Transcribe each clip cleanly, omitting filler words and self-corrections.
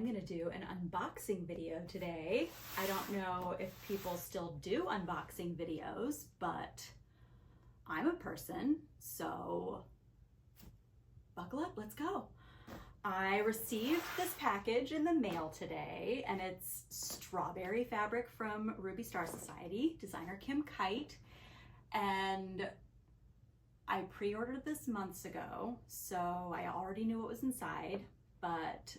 I'm gonna do an unboxing video today. I don't know if people still do unboxing videos, but I'm a person, so buckle up, let's go. I received this package in the mail today, and it's strawberry fabric from Ruby Star Society, designer Kim Kight, and I pre-ordered this months ago, so I already knew what was inside, but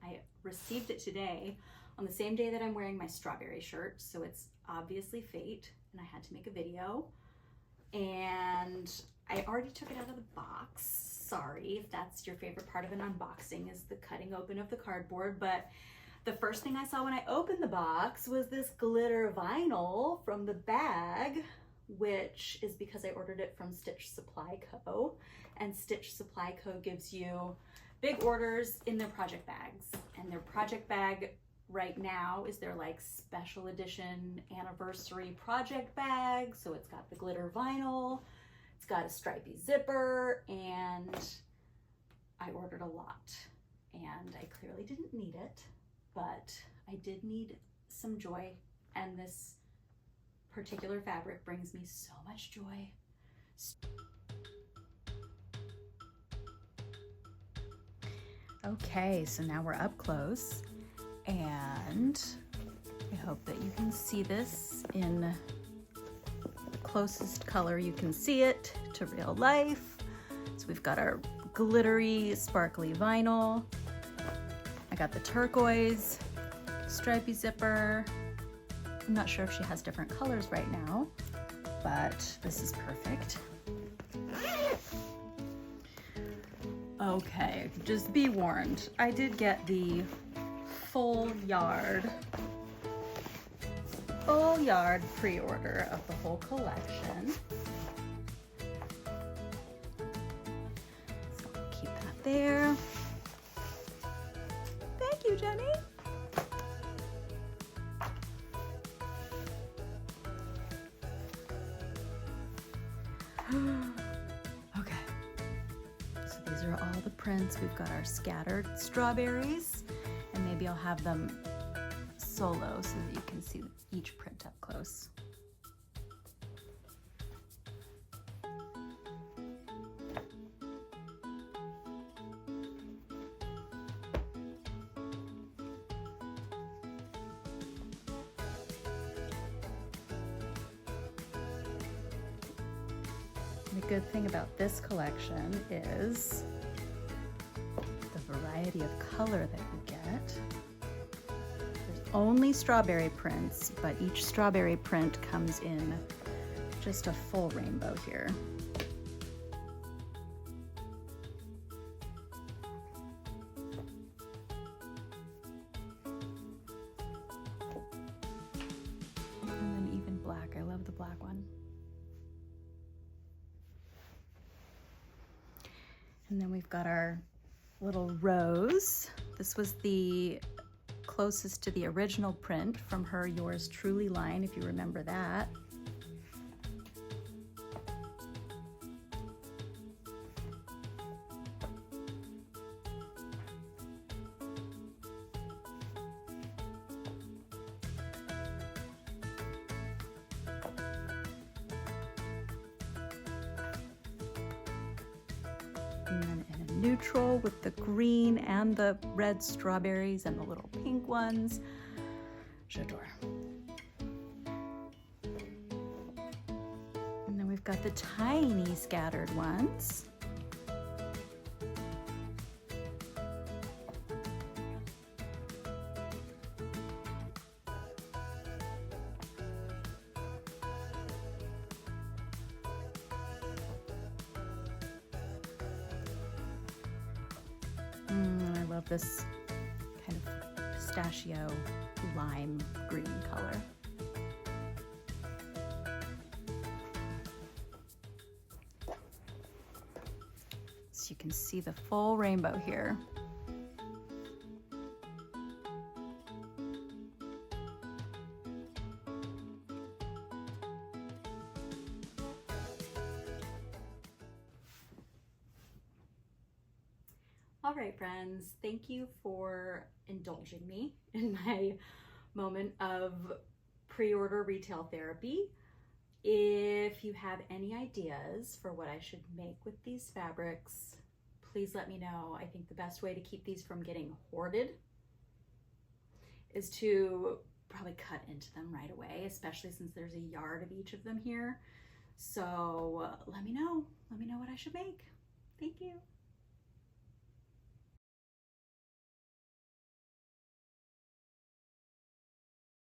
I received it today on the same day that I'm wearing my strawberry shirt, so it's obviously fate, and I had to make a video. And I already took it out of the box. Sorry if that's your favorite part of an unboxing, is the cutting open of the cardboard, but the first thing I saw when I opened the box was this glitter vinyl from the bag, which is because I ordered it from Stitch Supply Co. And Stitch Supply Co. gives you big orders in their project bags. And their project bag right now is their like special edition anniversary project bag. So it's got the glitter vinyl, it's got a stripy zipper, and I ordered a lot. And I clearly didn't need it, but I did need some joy, and this particular fabric brings me so much joy. Okay, so now we're up close, and I hope that you can see this in the closest color you can see it to real life. So we've got our glittery, sparkly vinyl. I got the turquoise stripy zipper. I'm not sure if she has different colors right now, but this is perfect. Okay, just be warned. I did get the full yard pre-order of the whole collection. So I'll keep that there. Thank you, Jenny. Okay, so these are all the prints. We've got our scattered strawberries, and maybe I'll have them solo so that you can see each print up close. The good thing about this collection is the variety of color that you get. There's only strawberry prints, but each strawberry print comes in just a full rainbow here. And then even black. I love the black one. And then we've got our little rose. This was the closest to the original print from her Yours Truly line, if you remember that. And then in a neutral with the green and the red strawberries and the little pink ones. J'adore. And then we've got the tiny scattered ones. I love this kind of pistachio lime green color. So you can see the full rainbow here. All right, friends, thank you for indulging me in my moment of pre-order retail therapy. If you have any ideas for what I should make with these fabrics, please let me know. I think the best way to keep these from getting hoarded is to probably cut into them right away, especially since there's a yard of each of them here. So let me know what I should make. Thank you.